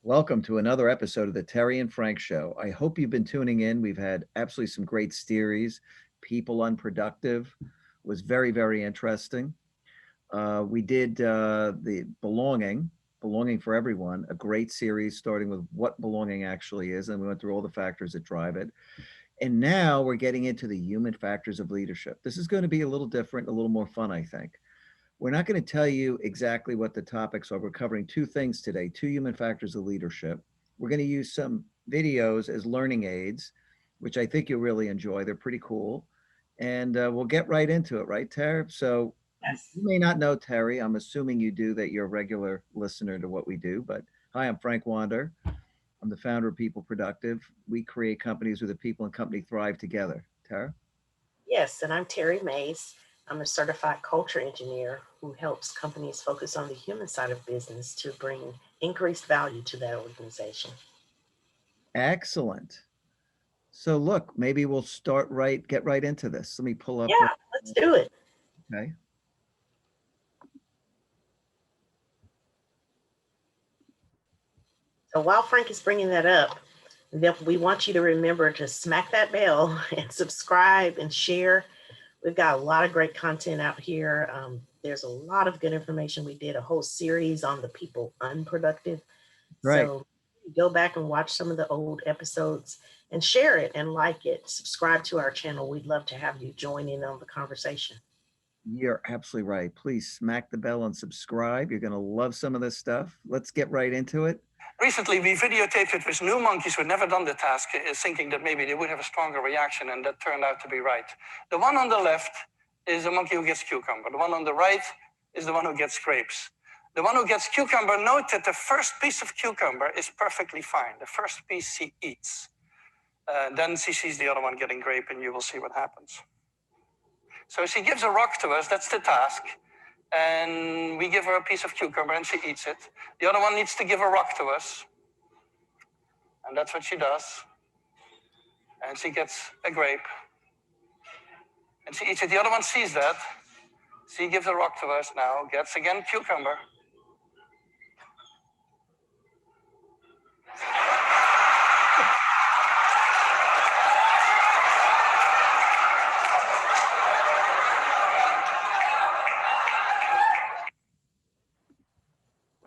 Welcome to another episode of the Terry and Frank Show. I hope you've been tuning in. We've had absolutely some great series. People Unproductive was very, very interesting. We did the belonging for everyone, a great series starting with what belonging actually is, and we went through all the factors that drive it. And now we're getting into the human factors of leadership. This is going to be a little different, a little more fun, I think. We're not going to tell you exactly what the topics are. We're covering two things today, two human factors of leadership. We're going to use some videos as learning aids, which I think you'll really enjoy. They're pretty cool. And we'll get right into it, right, Terry? So Yes. you may not know Terry. I'm assuming you do, that you're a regular listener to what we do. But hi, I'm Frank Wander. I'm the founder of People Productive. We create companies where the people and company thrive together. Tara? Yes, and I'm Terry Mays. I'm a certified culture engineer who helps companies focus on the human side of business to bring increased value to that organization. Excellent. So look, maybe we'll get right into this. Let me pull up. Yeah, let's do it. Okay. So while Frank is bringing that up, we want you to remember to smack that bell and subscribe and share. We've got a lot of great content out here. There's a lot of good information. We did a whole series on the people unproductive. Right. So go back and watch some of the old episodes and share it and like it. Subscribe to our channel. We'd love to have you join in on the conversation. You're absolutely right. Please smack the bell and subscribe. You're going to love some of this stuff. Let's get right into it. Recently, we videotaped it with new monkeys who had never done the task, thinking that maybe they would have a stronger reaction, and that turned out to be right. The one on the left is the monkey who gets cucumber. The one on the right is the one who gets grapes. The one who gets cucumber, note that the first piece of cucumber is perfectly fine. The first piece she eats. Then she sees the other one getting grape, and you will see what happens. So she gives a rock to us, that's the task. And we give her a piece of cucumber and she eats it. The other one needs to give a rock to us. And that's what she does. And she gets a grape. And she eats it. The other one sees that. She gives a rock to us now, gets again cucumber.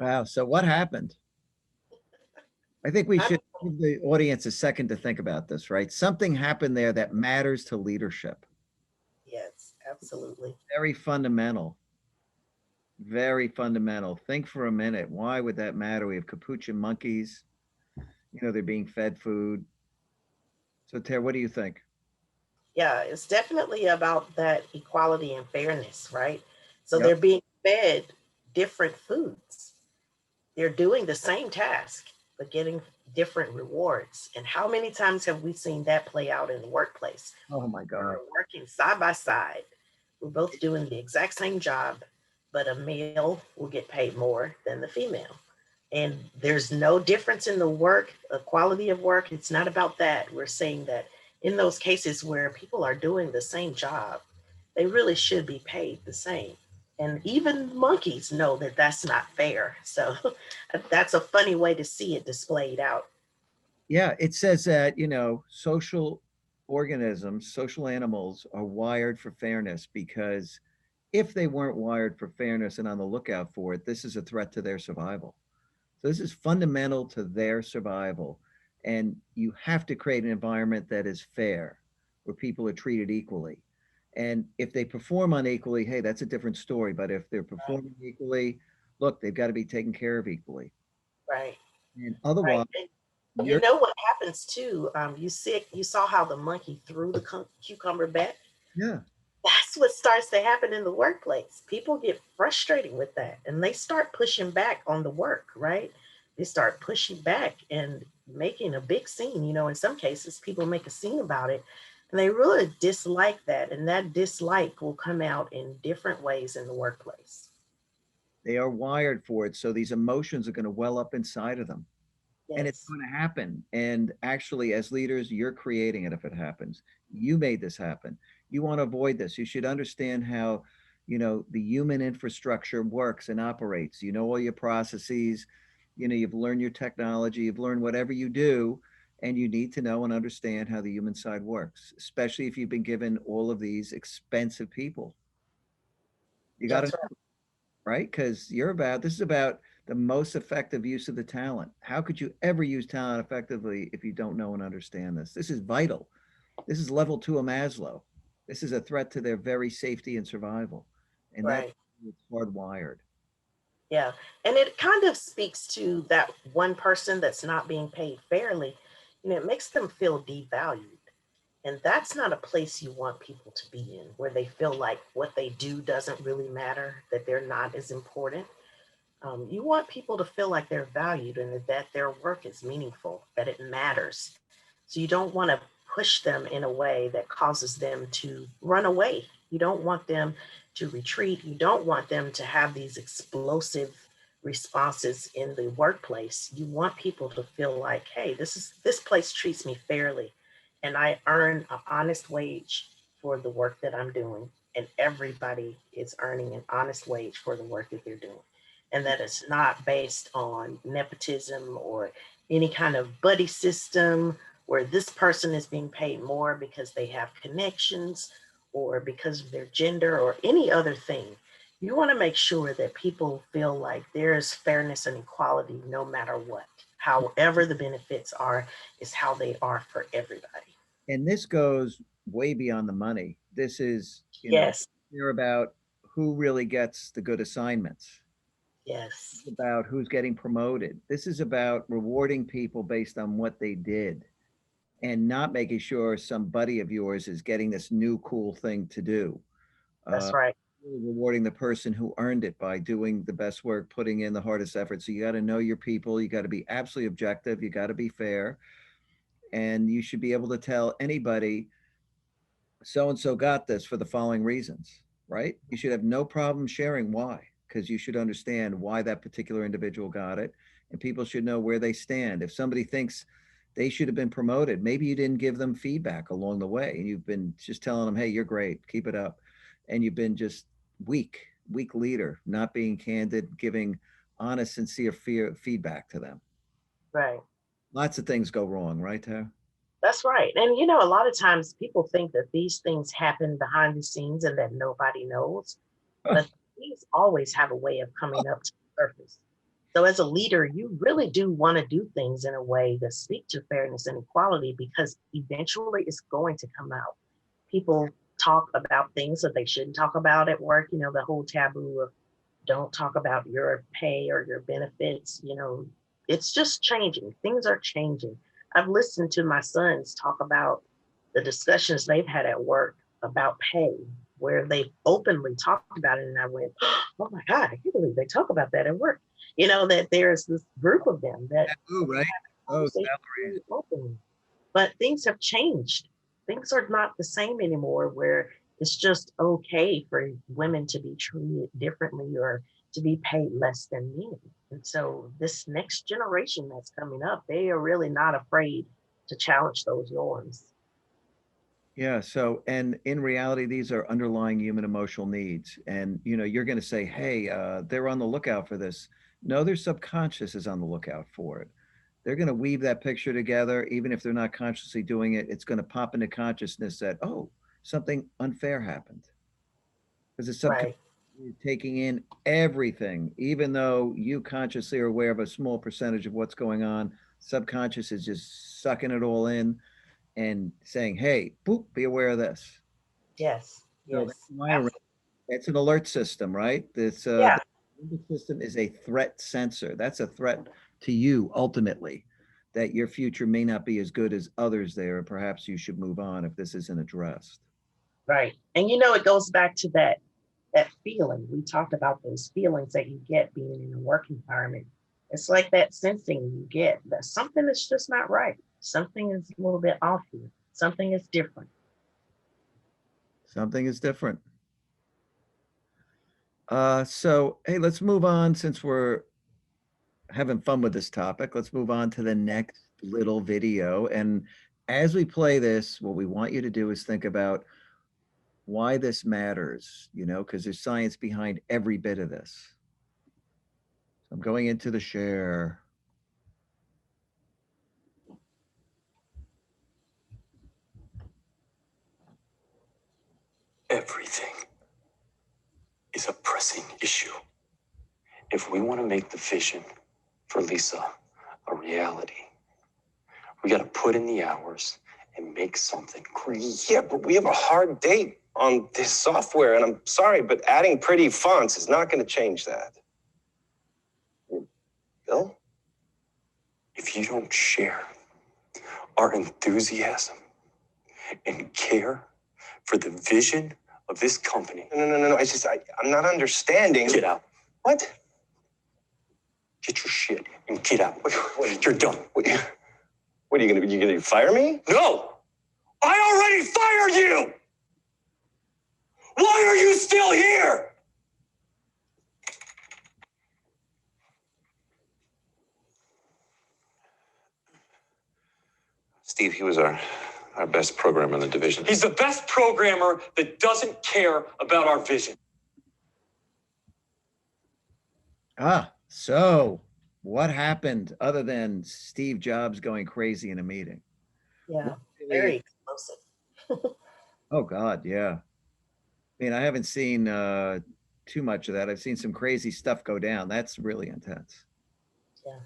Wow. So what happened? I think we should give the audience a second to think about this, right? Something happened there that matters to leadership. Yes, absolutely. Very fundamental. Very fundamental. Think for a minute. Why would that matter? We have capuchin monkeys. They're being fed food. So, Tara, what do you think? Yeah, it's definitely about that equality and fairness, right? So Yep. they're being fed different foods. They're doing the same task, but getting different rewards. And how many times have we seen that play out in the workplace? Oh my God. We're working side by side. We're both doing the exact same job, but a male will get paid more than the female. And there's no difference in the work, the quality of work. It's not about that. We're saying that in those cases where people are doing the same job, they really should be paid the same. And even monkeys know that that's not fair. So that's a funny way to see it displayed out. Yeah, it says that, social organisms, social animals are wired for fairness because if they weren't wired for fairness and on the lookout for it, this is a threat to their survival. So this is fundamental to their survival. And you have to create an environment that is fair, where people are treated equally. And if they perform unequally, hey, that's a different story. But if they're performing equally, look, they've got to be taken care of equally. Right. And Right. otherwise, And you you're know what happens too? You saw how the monkey threw the cucumber back. yeah. That's what starts to happen in the workplace. People get frustrated with that and they start pushing back on the work, right? They start pushing back and making a big scene. In some cases, people make a scene about it and they really dislike that. And that dislike will come out in different ways in the workplace. They are wired for it. So these emotions are going to well up inside of them. And it's Yes. going to happen. And actually, as leaders, you're creating it if it happens. You made this happen. You want to avoid this. You should understand how, the human infrastructure works and operates. You know all your processes. You've learned your technology, you've learned whatever you do, and you need to know and understand how the human side works, especially if you've been given all of these expensive people. You got to That's right. know, right? Because this is about the most effective use of the talent. How could you ever use talent effectively if you don't know and understand this? This is vital. This is level 2 of Maslow. This is a threat to their very safety and survival. And that's Right. hardwired. Yeah. And it kind of speaks to that one person that's not being paid fairly. It makes them feel devalued. And that's not a place you want people to be in, where they feel like what they do doesn't really matter, that they're not as important. You want people to feel like they're valued and that their work is meaningful, that it matters. So you don't want to push them in a way that causes them to run away. You don't want them to retreat. You don't want them to have these explosive responses in the workplace. You want people to feel like, hey, this place treats me fairly and I earn an honest wage for the work that I'm doing. And everybody is earning an honest wage for the work that they're doing, and that it's not based on nepotism or any kind of buddy system where this person is being paid more because they have connections or because of their gender or any other thing. You want to make sure that people feel like there is fairness and equality no matter what. However, the benefits are, is how they are for everybody. And this goes way beyond the money. This is, Yes, you're about who really gets the good assignments, yes, about who's getting promoted. This is about rewarding people based on what they did and not making sure some buddy of yours is getting this new cool thing to do. that's Uh, right. really rewarding the person who earned it by doing the best work, putting in the hardest effort. So you got to know your people. You got to be absolutely objective. You got to be fair. And you should be able to tell anybody so and so got this for the following reasons, right? You should have no problem sharing why, because you should understand why that particular individual got it. And people should know where they stand. If somebody thinks they should have been promoted, maybe you didn't give them feedback along the way and you've been just telling them, hey, you're great, keep it up. And you've been just weak leader, not being candid, giving honest, sincere feedback to them. Right. Lots of things go wrong, right, Tara? That's right. And a lot of times people think that these things happen behind the scenes and that nobody knows, but these always have a way of coming up to the surface. So as a leader, you really do want to do things in a way that speak to fairness and equality because eventually it's going to come out. People talk about things that they shouldn't talk about at work, the whole taboo of don't talk about your pay or your benefits. It's just changing. Things are changing. I've listened to my sons talk about the discussions they've had at work about pay, where they openly talked about it. And I went, oh my God, I can't believe they talk about that at work. That there's this group of them that Taboo, right? Oh, conversation salaries. openly. But things have changed. Things are not the same anymore where it's just okay for women to be treated differently or to be paid less than men. And so this next generation that's coming up, they are really not afraid to challenge those norms. Yeah. So, and in reality, these are underlying human emotional needs. And, you're going to say, hey, they're on the lookout for this. No, their subconscious is on the lookout for it. They're going to weave that picture together. Even if they're not consciously doing it, it's going to pop into consciousness that, oh, something unfair happened. Because the subconscious Right, is taking in everything, even though you consciously are aware of a small percentage of what's going on. Subconscious is just sucking it all in and saying, hey, boop, be aware of this. yes, So that's yes, wiring. absolutely. It's an alert system, right? This Yeah, the limbic system is a threat sensor. That's a threat to you ultimately, that your future may not be as good as others there. Perhaps you should move on if this isn't addressed. right. And it goes back to that feeling. We talked about those feelings that you get being in a work environment. It's like that sensing you get that something is just not right. Something is a little bit off here. Something is different. Something is different. So hey, let's move on since we're having fun with this topic. Let's move on to the next little video. And as we play this, what we want you to do is think about why this matters, because there's science behind every bit of this. So I'm going into the share. Everything is a pressing issue. If we want to make the vision for Lisa a reality, we got to put in the hours and make something great. Yeah, but we have a hard date on this software, and I'm sorry, but adding pretty fonts is not going to change that. Bill? If you don't share our enthusiasm and care for the vision of this company. No. I'm not understanding. Get out. What? Get your shit and get out. You're done. What are you gonna fire me? No! I already fired you! Why are you still here? Steve, he was our best programmer in the division. He's the best programmer that doesn't care about our vision. So what happened other than Steve Jobs going crazy in a meeting? Yeah, very explosive. Oh God, yeah. I mean, I haven't seen too much of that. I've seen some crazy stuff go down. That's really intense. Yeah.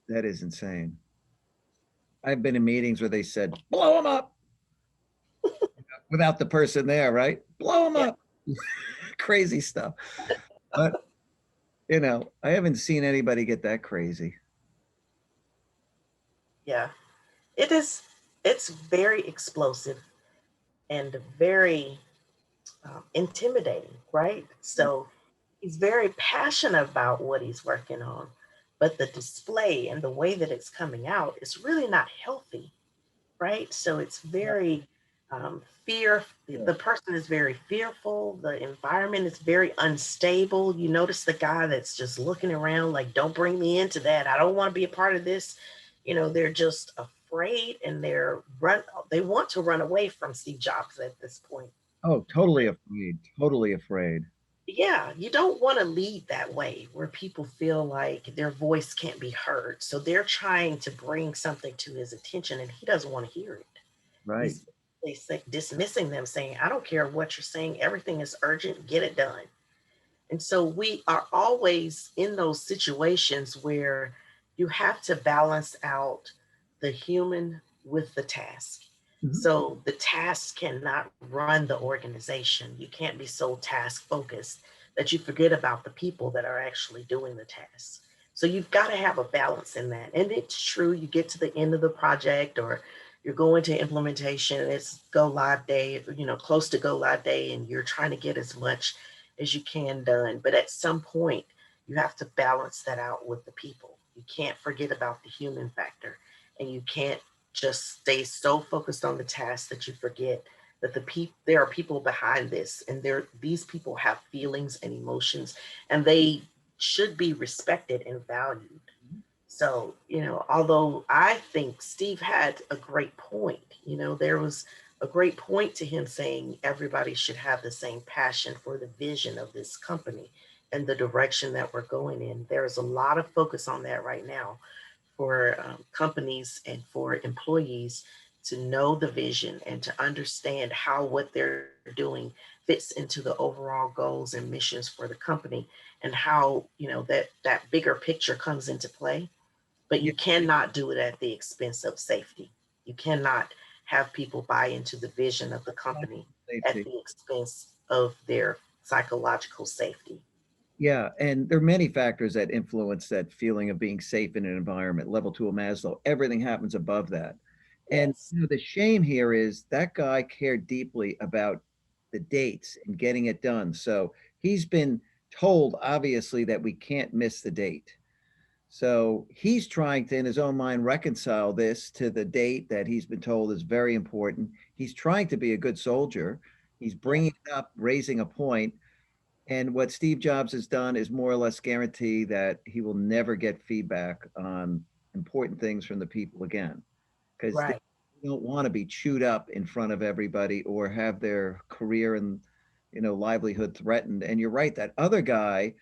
That is insane. I've been in meetings where they said, blow them up without the person there, right? Blow them up. Crazy stuff. But, I haven't seen anybody get that crazy. Yeah, it's very explosive and very intimidating, right? So he's very passionate about what he's working on, but the display and the way that it's coming out is really not healthy, right? So it's very fear. The person is very fearful. The environment is very unstable. You notice the guy that's just looking around like, don't bring me into that. I don't want to be a part of this. They're just afraid and they want to run away from Steve Jobs at this point. Oh, totally afraid. Totally afraid. Yeah, you don't want to lead that way where people feel like their voice can't be heard. So they're trying to bring something to his attention and he doesn't want to hear it. Right. He's dismissing them, saying, I don't care what you're saying. Everything is urgent. Get it done. And so we are always in those situations where you have to balance out the human with the task. So the task cannot run the organization. You can't be so task focused that you forget about the people that are actually doing the task. So you've got to have a balance in that. And it's true, you get to the end of the project or you're going to implementation, it's go live day, close to go live day, and you're trying to get as much as you can done. But at some point, you have to balance that out with the people. You can't forget about the human factor, and you can't just stay so focused on the task that you forget that there are people behind this, and these people have feelings and emotions, and they should be respected and valued. So, although I think Steve had a great point, there was a great point to him saying everybody should have the same passion for the vision of this company and the direction that we're going in. There's a lot of focus on that right now for companies and for employees to know the vision and to understand how what they're doing fits into the overall goals and missions for the company and how, that bigger picture comes into play. But you cannot do it at the expense of safety. You cannot have people buy into the vision of the company at the expense of their psychological safety. Yeah, and there are many factors that influence that feeling of being safe in an environment. Level 2 of Maslow, everything happens above that. And Yes. the shame here is that guy cared deeply about the dates and getting it done. So he's been told, obviously, that we can't miss the date. So he's trying to, in his own mind, reconcile this to the date that he's been told is very important. He's trying to be a good soldier. He's bringing it up, raising a point. And what Steve Jobs has done is more or less guarantee that he will never get feedback on important things from the people again, because Right. they don't want to be chewed up in front of everybody or have their career and livelihood threatened. And you're right, that other guy,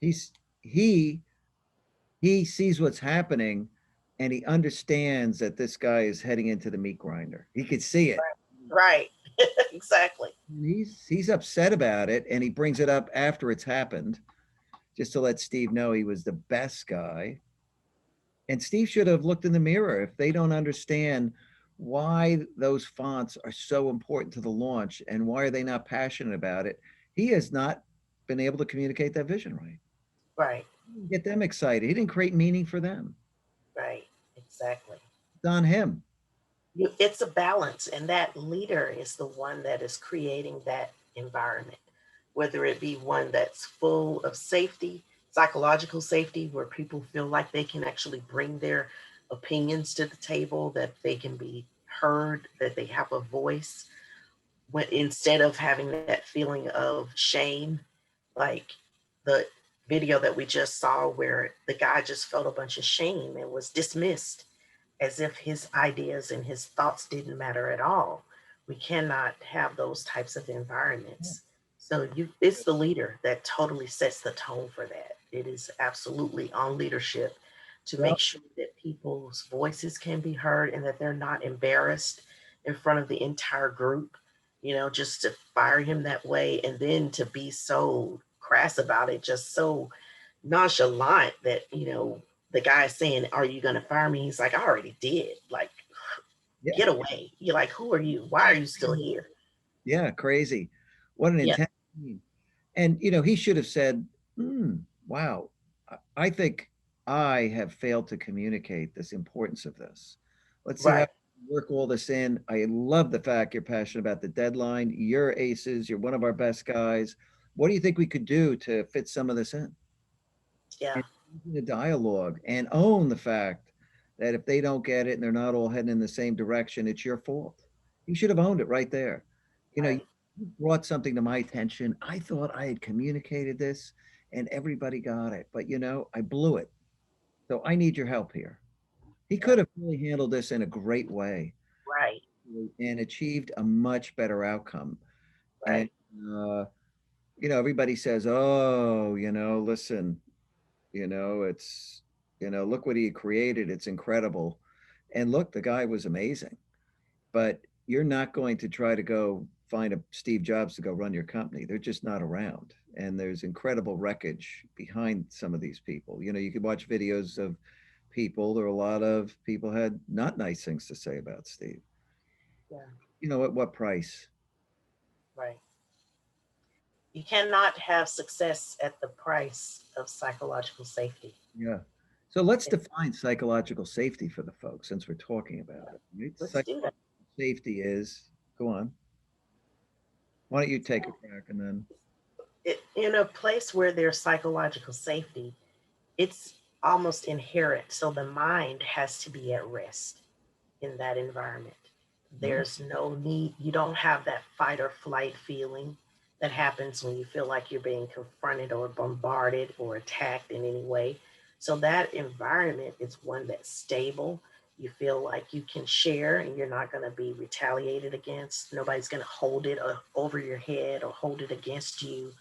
he's he sees what's happening and he understands that this guy is heading into the meat grinder. He could see it. Right. Exactly. He's upset about it, and he brings it up after it's happened, just to let Steve know he was the best guy. And Steve should have looked in the mirror. If they don't understand why those fonts are so important to the launch and why are they not passionate about it, he has not been able to communicate that vision right. Right. Get them excited. He didn't create meaning for them. Right. Exactly. It's on him. It's a balance, and that leader is the one that is creating that environment, whether it be one that's full of safety, psychological safety, where people feel like they can actually bring their opinions to the table, that they can be heard, that they have a voice, when instead of having that feeling of shame, like the video that we just saw where the guy just felt a bunch of shame and was dismissed as if his ideas and his thoughts didn't matter at all. We cannot have those types of environments. So it's the leader that totally sets the tone for that. It is absolutely on leadership to Well, make sure that people's voices can be heard and that they're not embarrassed in front of the entire group, just to fire him that way and then to be so crass about it, just so nonchalant that, the guy saying, "Are you going to fire me?" He's like, "I already did." Like, yeah, get away. You're like, "Who are you? Why are you still here?" yeah, crazy. What an Yeah, intense scene. And he should have said, wow, I think I have failed to communicate this importance of this. Let's see how right. we work all this in. I love the fact you're passionate about the deadline. You're aces. You're one of our best guys. What do you think we could do to fit some of this in? Yeah, And the dialogue and own the fact that if they don't get it and they're not all heading in the same direction, it's your fault. You should have owned it right there. You right. brought something to my attention. I thought I had communicated this and everybody got it, but I blew it. So I need your help here. He Yeah, could have really handled this in a great way right, and achieved a much better outcome. And right, uh, everybody says, "Oh, listen, it's look what he created. It's incredible." And look, the guy was amazing. But you're not going to try to go find a Steve Jobs to go run your company. They're just not around. And there's incredible wreckage behind some of these people. You could watch videos of people. There are a lot of people had not nice things to say about Steve. yeah, At what price? right. You cannot have success at the price of psychological safety. Yeah. So let's It- define psychological safety for the folks since we're talking about it. Right? let's Psychological do that. safety is, go on. Why don't you take a crack and then, In a place where there's psychological safety, it's almost inherent. So the mind has to be at rest in that environment. oh, There's no need, you don't have that fight or flight feeling that happens when you feel like you're being confronted or bombarded or attacked in any way. So that environment is one that's stable. You feel like you can share and you're not going to be retaliated against. Nobody's going to hold it over your head or hold it against you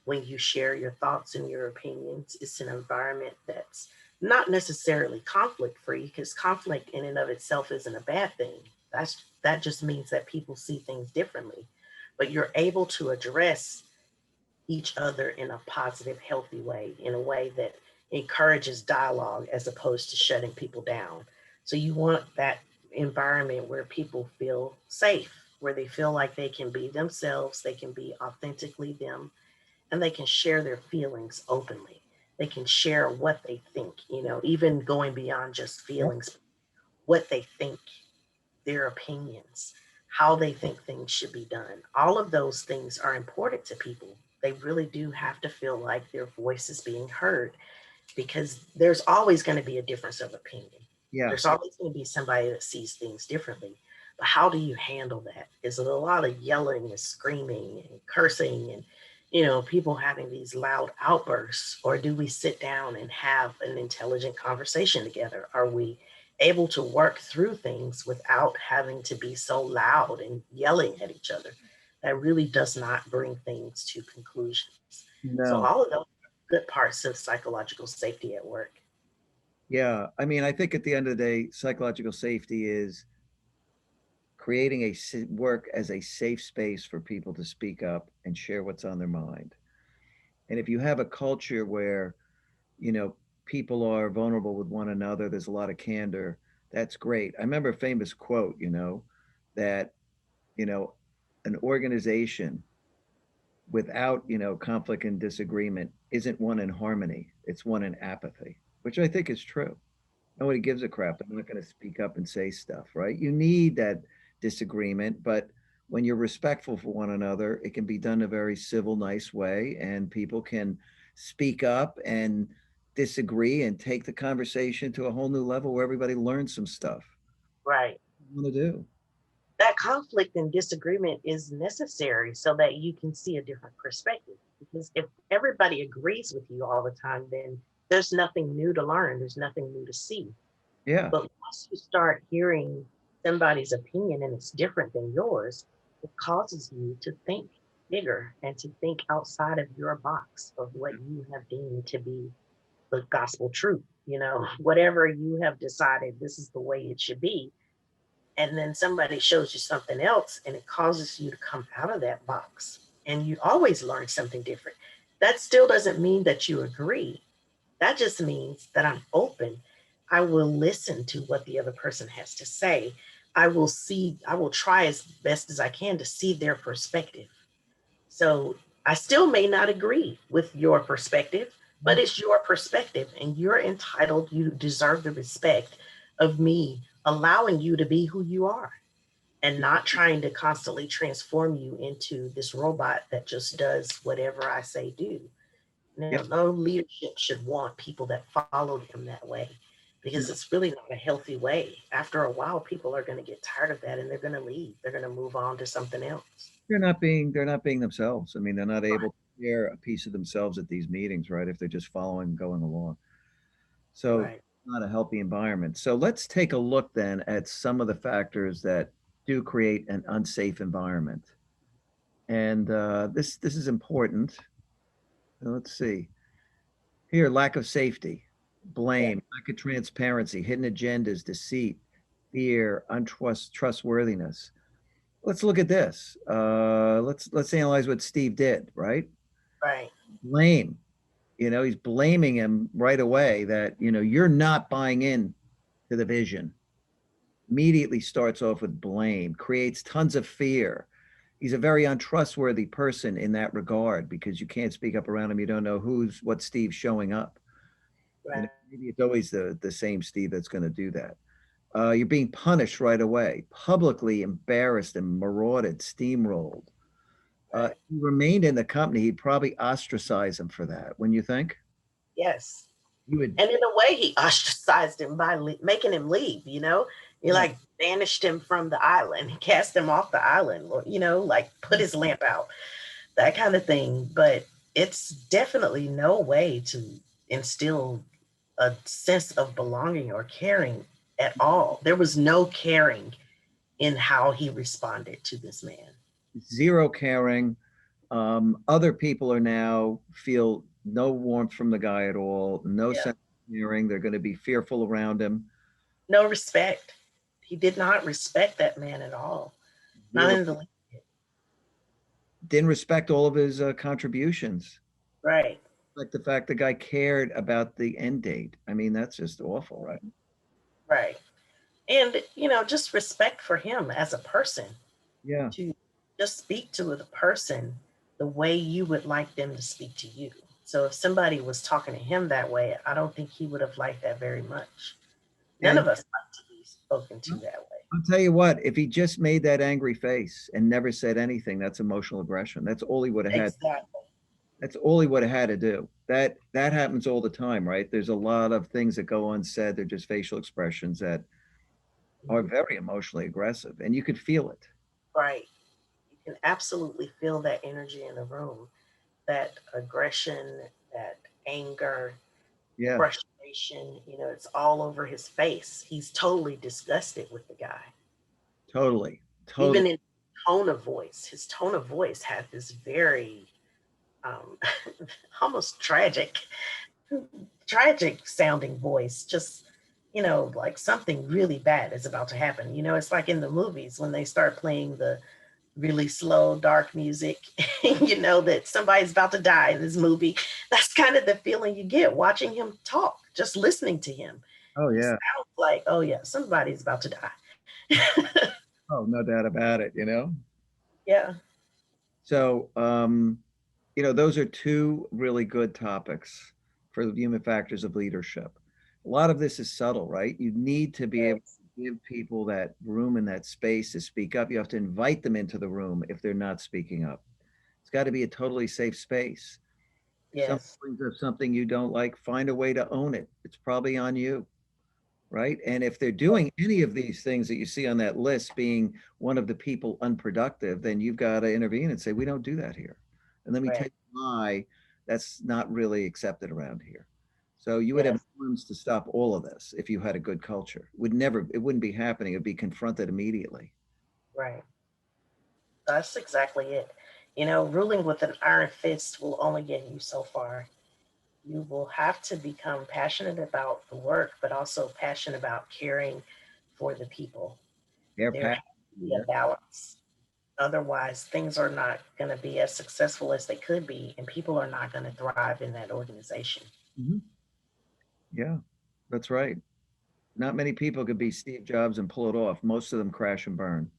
when you share your thoughts and your opinions. It's an environment that's not necessarily conflict free, because conflict in and of itself isn't a bad thing. That just means that people see things differently. But you're able to address each other in a positive, healthy way, in a way that encourages dialogue as opposed to shutting people down. So you want that environment where people feel safe, where they feel like they can be themselves, they can be authentically them, and they can share their feelings openly. They can share what they think, even going beyond just yeah, feelings, what they think, their opinions, how they think things should be done. All of those things are important to people. They really do have to feel like their voice is being heard, because there's always going to be a difference of opinion. yeah, There's always going to be somebody that sees things differently. But how do you handle that? Is it a lot of yelling and screaming and cursing and, people having these loud outbursts? Or do we sit down and have an intelligent conversation together? Are we able to work through things without having to be so loud and yelling at each other? That really does not bring things to conclusions. So no. all of those good parts of psychological safety at work. Yeah. I mean, I think at the end of the day, psychological safety is creating work as a safe space for people to speak up and share what's on their mind. And if you have a culture where, you know, people are vulnerable with one another, there's a lot of candor, that's great. I remember a famous quote, that, you know, an organization without, conflict and disagreement isn't one in harmony, it's one in apathy, which I think is true. Nobody gives a crap. They're not going to speak up and say stuff, right? You need that disagreement, but when you're respectful for one another, it can be done in a very civil, nice way, and people can speak up and disagree and take the conversation to a whole new level where everybody learns some stuff. Right. What want to do? That conflict and disagreement is necessary so that you can see a different perspective. Because if everybody agrees with you all the time, then there's nothing new to learn, there's nothing new to see. Yeah, But once you start hearing somebody's opinion and it's different than yours, it causes you to think bigger and to think outside of your box of what you have deemed to be the gospel truth. Whatever you have decided this is the way it should be, and then somebody shows you something else and it causes you to come out of that box, and you always learn something different. That still doesn't mean that you agree. That just means that I'm open. I will listen to what the other person has to say. I will try as best as I can to see their perspective. So I still may not agree with your perspective, but it's your perspective and you're entitled, you deserve the respect of me allowing you to be who you are and not trying to constantly transform you into this robot that just does whatever I say do. Now, yep. no leadership should want people that follow them that way because it's really not a healthy way. After a while, people are going to get tired of that and they're going to leave. They're going to move on to something else. They're not being themselves. I mean, they're not able to share a piece of themselves at these meetings, right? If they're just following, going along. So Right. not a healthy environment. So let's take a look then at some of the factors that do create an unsafe environment. And this is important. Let's see. Here, lack of safety, Yeah. blame, lack of transparency, hidden agendas, deceit, fear, trustworthiness. Let's look at this. Let's analyze what Steve did, right? Right. Blame. He's blaming him right away that, you're not buying in to the vision. Immediately starts off with blame, creates tons of fear. He's a very untrustworthy person in that regard because you can't speak up around him. You don't know what Steve's showing up. Right. Maybe it's always the same Steve that's going to do that. You're being punished right away, publicly embarrassed and marauded, steamrolled. Right. He remained in the company. He'd probably ostracize him for that. When you think Yes. he would, And in a way, he ostracized him by making him leave. He yeah, like banished him from the island, cast him off the island, or, like put his lamp out, that kind of thing. But it's definitely no way to instill a sense of belonging or caring at all. There was no caring in how he responded to this man. zero caring. Other people are now feel no warmth from the guy at all, no Yeah. sense of caring. They're going to be fearful around him. No respect. He did not respect that man at all. Not Zero. in the least. Didn't respect all of his contributions. Right. Like the fact the guy cared about the end date. I mean, that's just awful, right? Right. And, just respect for him as a person, Yeah, to just speak to the person the way you would like them to speak to you. So if somebody was talking to him that way, I don't think he would have liked that very much. None and of us like to be spoken to that way. I'll tell you what, if he just made that angry face and never said anything, that's emotional aggression. That's all he would have had. Exactly. That's all he would have had to do. That happens all the time, right? There's a lot of things that go unsaid. They're just facial expressions that are Mhm. very emotionally aggressive, and you could feel it. Right. You can absolutely feel that energy in the room, that aggression, that anger, Yeah, frustration. It's all over his face. He's totally disgusted with the guy. totally, totally. Even in his tone of voice had this very um, almost tragic sounding voice. Just like something really bad is about to happen. It's like in the movies when they start playing the really slow, dark music, that somebody's about to die in this movie. That's kind of the feeling you get watching him talk, just listening to him. Oh, It yeah. sounds like, oh, yeah, somebody's about to die. Oh, no doubt about it, Yeah. So, those are two really good topics for the human factors of leadership. A lot of this is subtle, right? You need to be able Yes. to give people that room and that space to speak up. You have to invite them into the room if they're not speaking up. It's got to be a totally safe space. If someone Yes. brings up something you don't like, find a way to own it. It's probably on you, right? And if they're doing any of these things that you see on that list, being one of the people unproductive, then you've got to intervene and say, we don't do that here. And let me tell Right. you why that's not really accepted around here. So you would have Yes. norms to stop all of this if you had a good culture. It wouldn't be happening. It'd be confronted immediately. Right. That's exactly it. Ruling with an iron fist will only get you so far. You will have to become passionate about the work, but also passionate about caring for the people. Air There pack. has to be a balance. Otherwise, things are not going to be as successful as they could be, and people are not going to thrive in that organization. Mhm. Yeah, that's right. Not many people could be Steve Jobs and pull it off. Most of them crash and burn.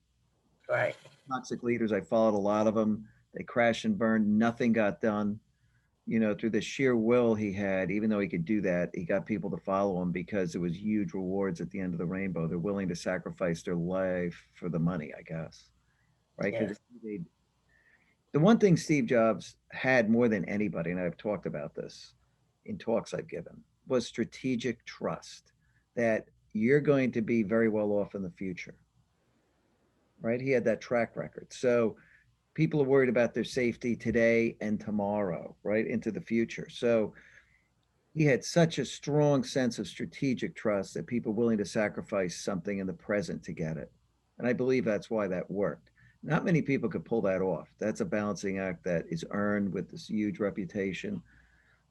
Right. Toxic leaders, I followed a lot of them. They crashed and burned. Nothing got done. Through the sheer will he had, even though he could do that, he got people to follow him because there was huge rewards at the end of the rainbow. They're willing to sacrifice their life for the money, I guess, right? Because Yes. the one thing Steve Jobs had more than anybody, and I've talked about this in talks I've given, was strategic trust that you're going to be very well off in the future, right? He had that track record. So people are worried about their safety today and tomorrow, right? Into the future. So he had such a strong sense of strategic trust that people willing to sacrifice something in the present to get it. And I believe that's why that worked. Not many people could pull that off. That's a balancing act that is earned with this huge reputation.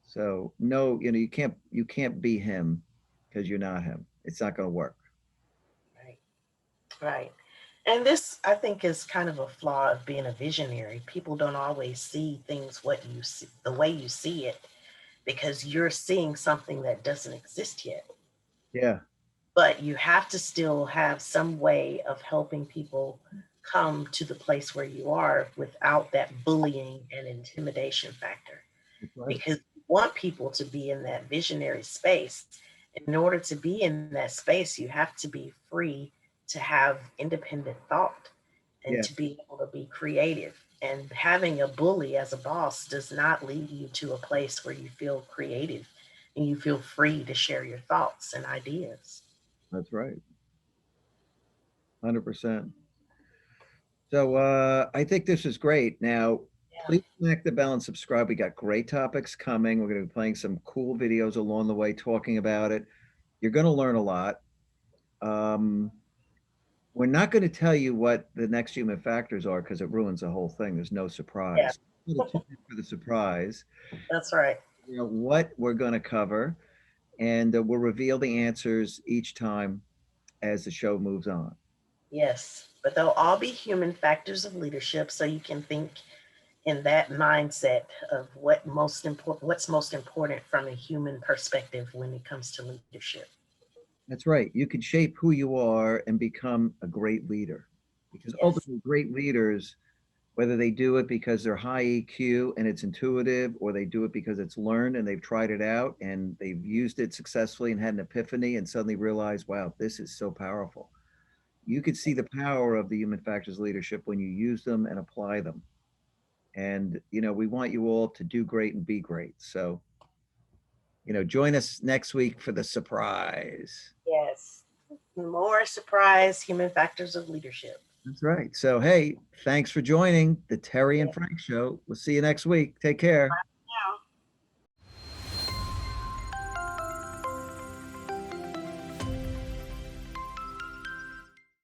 So no, you can't be him because you're not him. It's not going to work. Right. Right. And this, I think, is kind of a flaw of being a visionary. People don't always see things what you see, the way you see it, because you're seeing something that doesn't exist yet. Yeah, But you have to still have some way of helping people come to the place where you are without that bullying and intimidation factor. that's right. Because you want people to be in that visionary space. In order to be in that space, you have to be free to have independent thought and Yeah, to be able to be creative. And having a bully as a boss does not lead you to a place where you feel creative and you feel free to share your thoughts and ideas. that's right. 100%. So I think this is great. Now, Yeah. please connect the bell and subscribe. We got great topics coming. We're going to be playing some cool videos along the way, talking about it. You're going to learn a lot. Um, we're not going to tell you what the next human factors are because it ruins the whole thing. There's no Yeah, surprise. A little too big for the surprise. that's right. What we're going to cover, and we'll reveal the answers each time as the show moves on. Yes. But they'll all be human factors of leadership so you can think in that mindset of what's most important from a human perspective when it comes to leadership. That's right. You can shape who you are and become a great leader because Yes. ultimately, great leaders, whether they do it because they're high EQ and it's intuitive, or they do it because it's learned and they've tried it out and they've used it successfully and had an epiphany and suddenly realized, wow, this is so powerful. You could see the power of the human factors leadership when you use them and apply them. And, we want you all to do great and be great. So, join us next week for the surprise. Yes. More surprise human factors of leadership. That's right. So, hey, thanks for joining the Terry Yeah. and Frank show. We'll see you next week. Take care.